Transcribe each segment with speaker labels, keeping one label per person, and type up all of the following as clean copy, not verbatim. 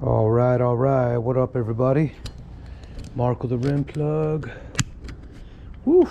Speaker 1: All right. What up, everybody? Marco the Rim Plug. Woo.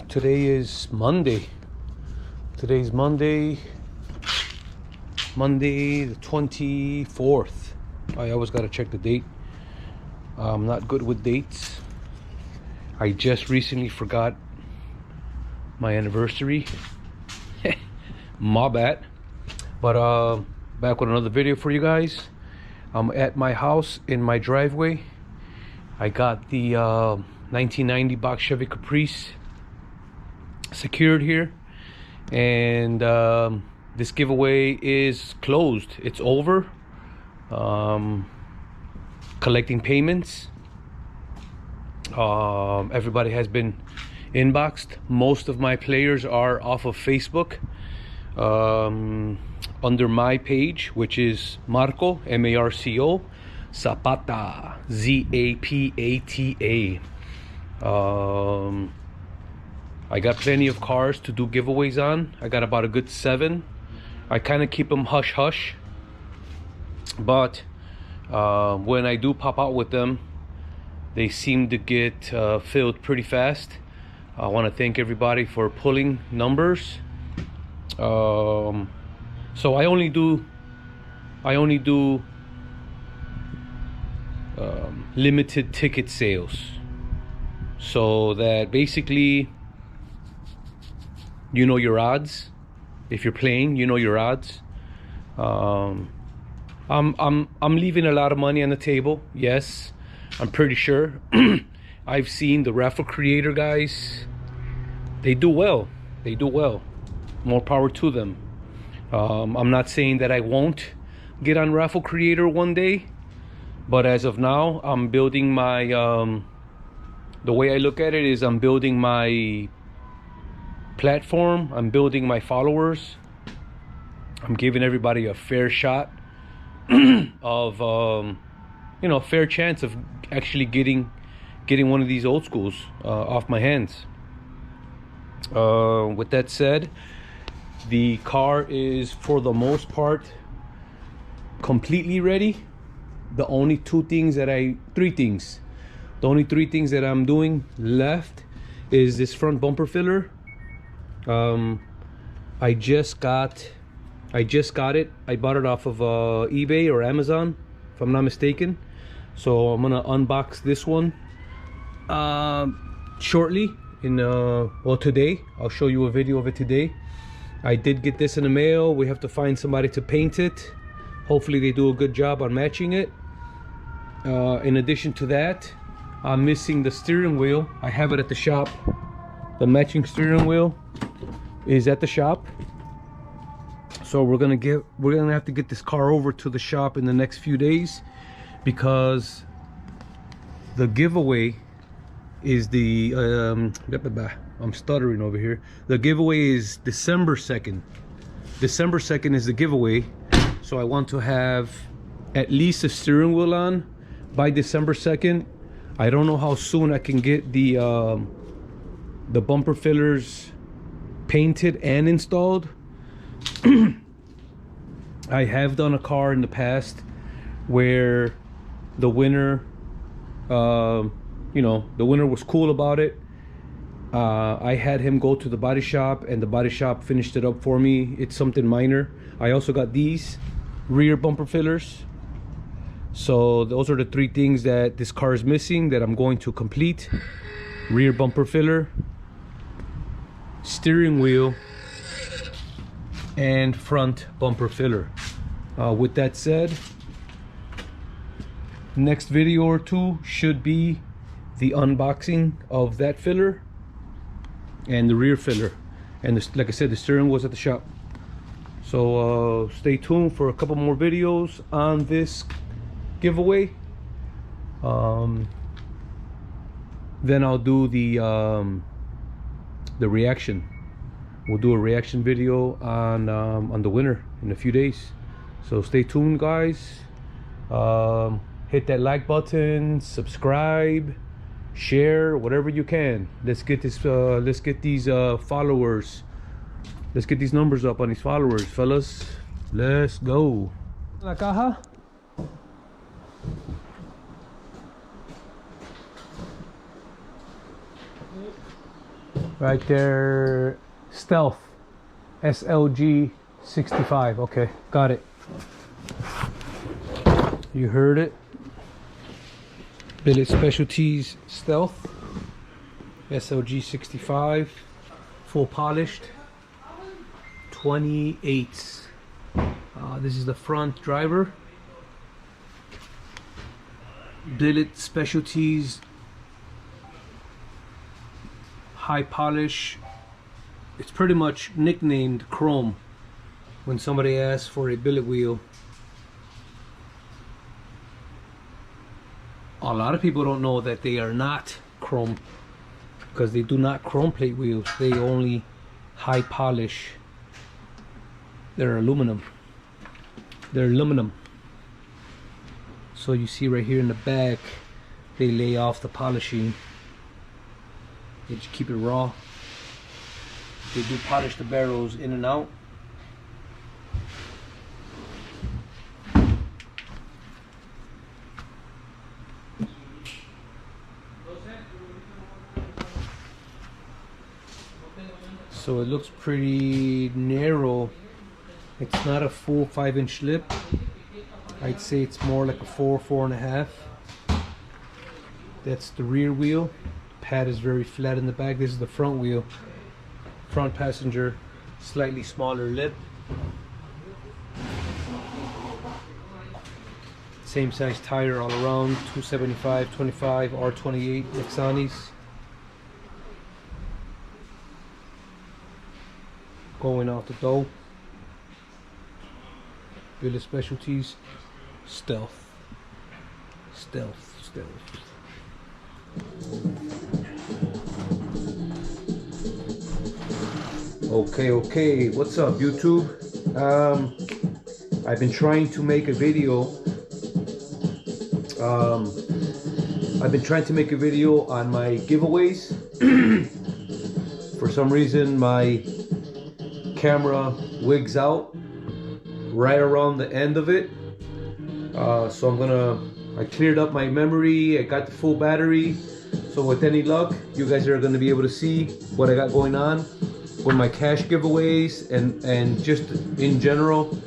Speaker 1: Today is Monday. Today's Monday the 24th. I always gotta check the date. I'm not good with dates. I just recently forgot my anniversary. My bad. But back with another video for you guys. I'm at my house in my driveway. I got the 1990 box Chevy Caprice secured here, and this giveaway is closed. It's over. Collecting payments. Everybody has been inboxed. Most of my players are off of Facebook. Under my page, which is Marco, M-A-R-C-O, Zapata, Z-A-P-A-T-A. I got plenty of cars to do giveaways on. I got about a good 7. I kind of keep them hush-hush. But when I do pop out with them, they seem to get filled pretty fast. I want to thank everybody for pulling numbers. So I only do limited ticket sales, so that basically you know your odds. If you're playing, you know your odds. I'm leaving a lot of money on the table. Yes, I'm pretty sure. I've seen the raffle creator guys. They do well. More power to them. I'm not saying that I won't get on raffle creator one day, but as of now, I'm building my the way I look at it is I'm building my platform. I'm building my followers. I'm giving everybody a fair shot of fair chance of actually getting one of these old schools off my hands. With that said, the car is for the most part completely ready. The only three things that I'm doing left is this front bumper filler. I just got it. I bought it off of eBay or Amazon, if I'm not mistaken. So I'm gonna unbox this one shortly. Today I'll show you a video of it today. I did get this in the mail. We have to find somebody to paint it. Hopefully they do a good job on matching it. In addition to that, I'm missing the steering wheel. I have it at the shop. The matching steering wheel is at the shop. So we're gonna have to get this car over to the shop in the next few days, because the giveaway is the I'm stuttering over here. The giveaway is December 2nd. December 2nd is the giveaway. So I want to have at least a steering wheel on by December 2nd. I don't know how soon I can get the bumper fillers painted and installed. I have done a car in the past where the winner the winner was cool about it. I had him go to the body shop, and the body shop finished it up for me. It's something minor. I also got these rear bumper fillers. So those are the 3 things that this car is missing that I'm going to complete: rear bumper filler, steering wheel, and front bumper filler. With that said, next video or 2 should be the unboxing of that filler and the rear filler, and like I said, the steering was at the shop. So stay tuned for a couple more videos on this giveaway. Then I'll do the reaction. We'll do a reaction video on the winner in a few days. So stay tuned, guys. Hit that like button, subscribe, share, whatever you can. Let's get these followers. Let's get these numbers up on these followers, fellas. Let's go. La caja. Right there, Stealth, SLG65. Okay, got it. You heard it. Billet Specialties Stealth, SLG65, full polished, 28s. This is the front driver. Billet Specialties, high polish. It's pretty much nicknamed chrome when somebody asks for a billet wheel. A lot of people don't know that they are not chrome because they do not chrome plate wheels. They only high polish. They're aluminum. They're aluminum. So you see right here in the back, they lay off the polishing. They just keep it raw. They do polish the barrels in and out. So it looks pretty narrow. It's not a full 5-inch lip. I'd say it's more like a 4.5. That's the rear wheel. Pad is very flat in the back. This is the front wheel. Front passenger, slightly smaller lip. Same size tire all around, 275, 25, R28 Nexanis. Going out the door. Billet Specialties, Stealth. Stealth, Stealth. Okay, what's up YouTube? I've been trying to make a video. On my giveaways. For some reason my camera wigs out right around the end of it. So I cleared up my memory, I got the full battery. So with any luck, you guys are gonna be able to see what I got going on with my cash giveaways and just in general,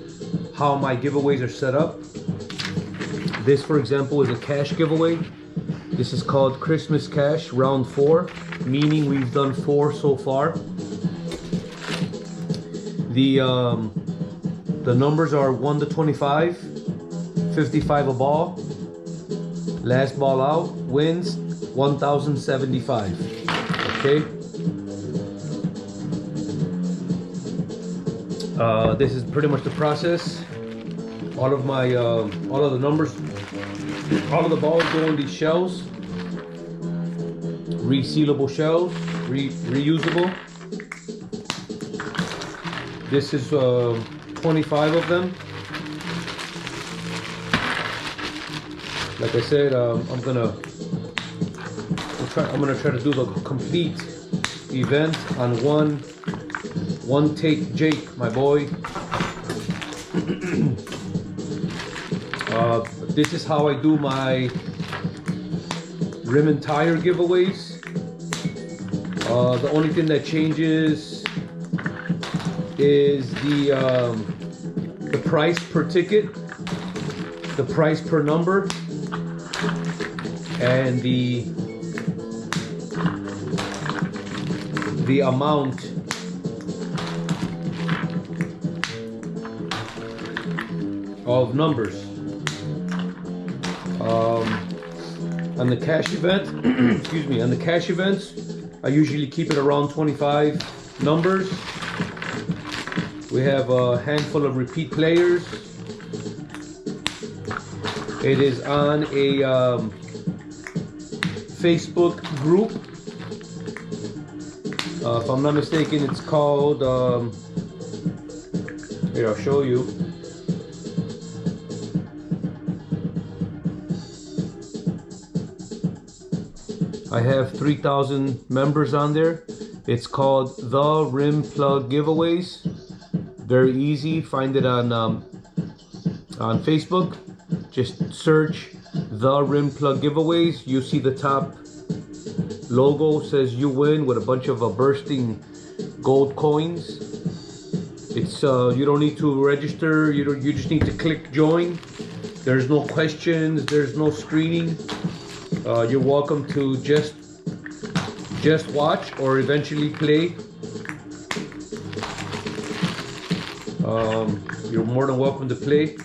Speaker 1: how my giveaways are set up. This, for example, is a cash giveaway. This is called Christmas Cash Round 4, meaning we've done 4 so far. The numbers are 1 to 25, 55 a ball. Last ball out wins 1,075. Okay. This is pretty much the process. All of the numbers, all of the balls go in these shells. Resealable shells, reusable. This is 25 of them. Like I said, I'm gonna try to do the complete event on one take. Jake, my boy. This is how I do my rim and tire giveaways. The only thing that changes is the price per ticket, the price per number, and the amount of numbers. On the cash event, excuse me, on the cash events, I usually keep it around 25 numbers. We have a handful of repeat players. It is on a Facebook group. If I'm not mistaken, it's called, here, I'll show you. I have 3,000 members on there. It's called The Rim Plug Giveaways. Very easy. Find it on On Facebook, just search the rim plug giveaways. You see the top logo says you win with a bunch of bursting gold coins. It's you don't need to register. You just need to click join. There's no questions. There's no screening. You're welcome to just watch or eventually play. You're more than welcome to play.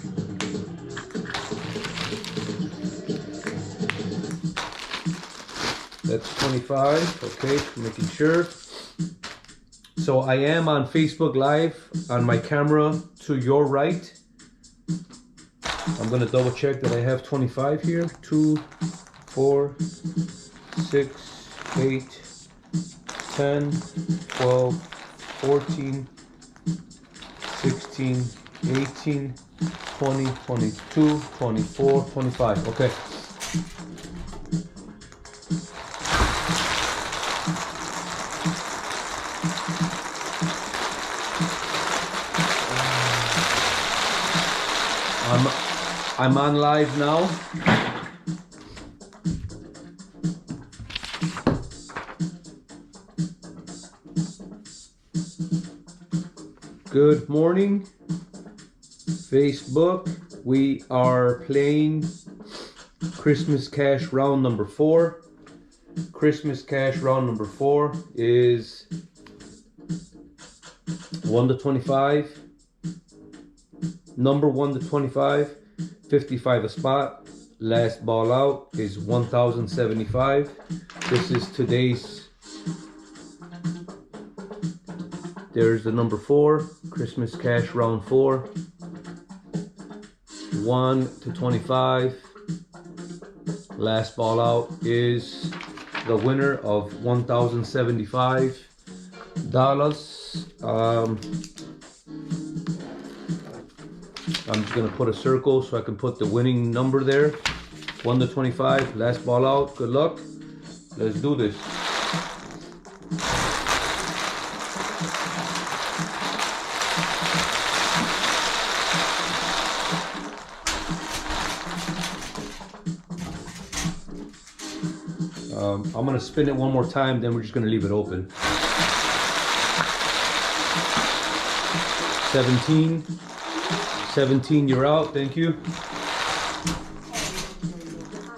Speaker 1: That's 25, okay, making sure. So I am on Facebook Live on my camera to your right. I'm gonna double check that I have 25 here. 2, 4, 6, 8, 10, 12, 14, 16, 18, 20, 22, 24, 25, okay. I'm on live now. Good morning, Facebook. We are playing Christmas Cash round number 4. Christmas Cash round number 4 is 1 to 25. Number 1 to 25, 55 a spot. Last ball out is 1,075. This is today's. There's the number 4, Christmas Cash round 4. 1 to 25. Last ball out is the winner of $1,075. I'm just gonna put a circle so I can put the winning number there. 1 to 25, last ball out. Good luck. Let's do this. I'm gonna spin it one more time, then we're just gonna leave it open. 17. 17, you're out, thank you.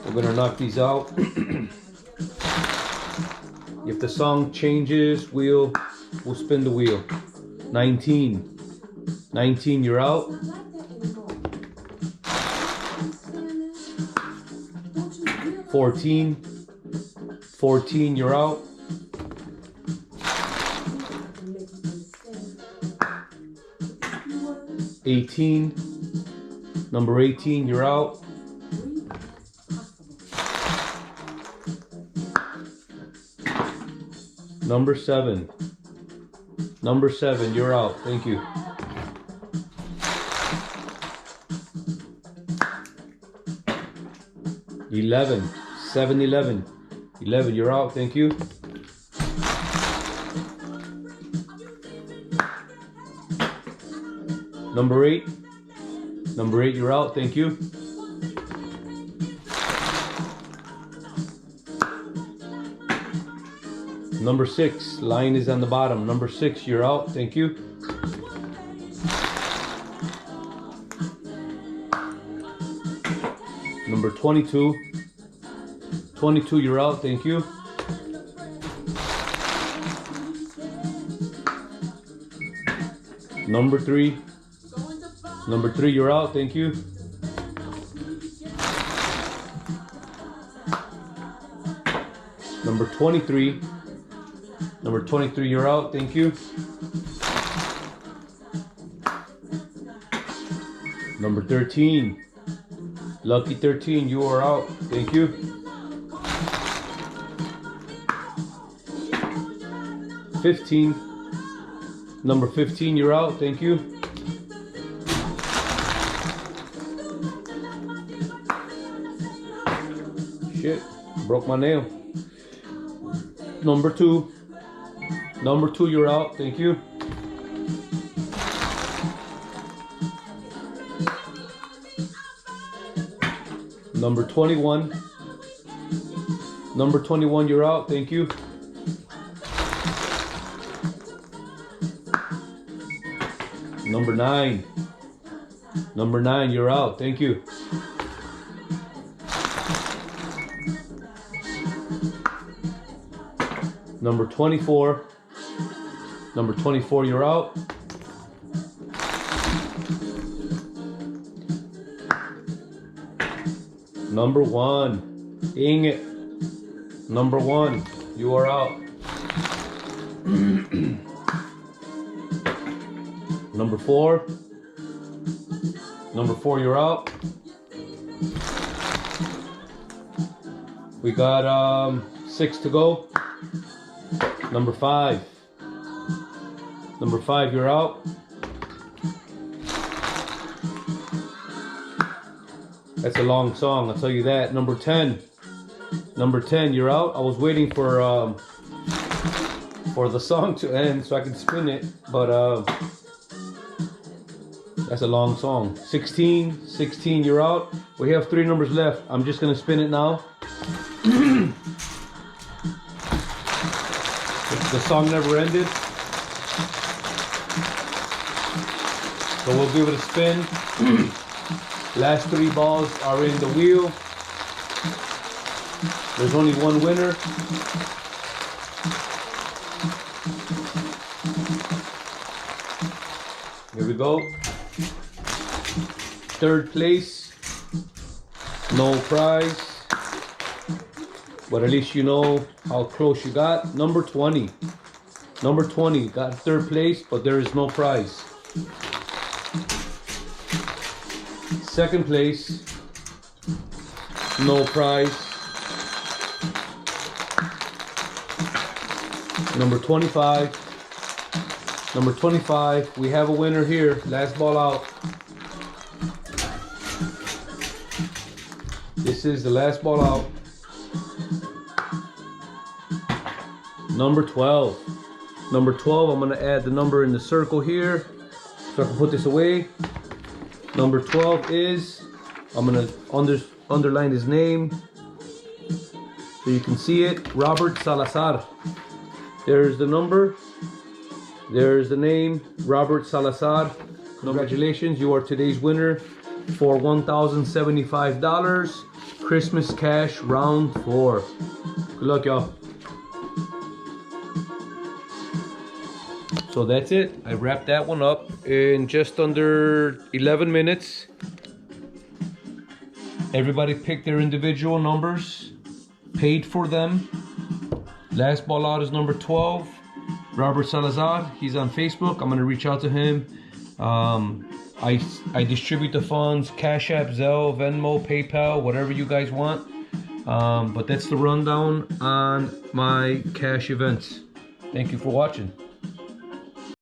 Speaker 1: We're gonna knock these out. If the song changes, we'll spin the wheel. 19. 19, you're out. 14. 14, you're out. 18, number 18, you're out. Number 7, you're out, thank you. $11, 7-11, 11, you're out, thank you. Number 8, you're out, thank you. Number 6, line is on the bottom. Number 6, you're out, thank you. Number 22, 22, you're out, thank you. Number 3, you're out, thank you. Number 23, you're out, thank you. Number 13, lucky 13, you are out, thank you. Number 15, you're out, thank you. Shit, broke my nail. Number 2, you're out, thank you. Number 21. Number 21, you're out. Thank you. Number 9. Number 9, you're out. Thank you. Number 24. Number 24, you're out. Number 1. Dang it. Number 1, you are out. Number 4. Number 4, you're out. We got 6 to go. Number 5. Number 5, you're out. That's a long song, I'll tell you that. Number 10. Number 10, you're out. I was waiting for the song to end so I can spin it, but that's a long song. 16, 16, you're out. We have 3 numbers left. I'm just gonna spin it now. The song never ended, so we'll give it a spin. Last 3 balls are in the wheel. There's only one winner. Here we go. 3rd place, no prize, but at least you know how close you got. Number 20. Number 20 got 3rd place, but there is no prize. 2nd place, no prize. Number 25. Number 25, we have a winner here. Last ball out. This is the last ball out. Number 12. Number 12, I'm gonna add the number in the circle here so I can put this away. Number 12 is, I'm gonna underline his name so you can see it, Robert Salazar. There's the number, there's the name, Robert Salazar. Congratulations, you are today's winner for $1,075, Christmas cash round 4. Good luck, y'all. So that's it. I wrapped that one up in just under 11 minutes. Everybody picked their individual numbers, paid for them. Last ball out is number 12, Robert Salazar. He's on Facebook. I'm gonna reach out to him. I distribute the funds, Cash App, Zelle, Venmo, PayPal, whatever you guys want. But that's the rundown on my cash events. Thank you for watching.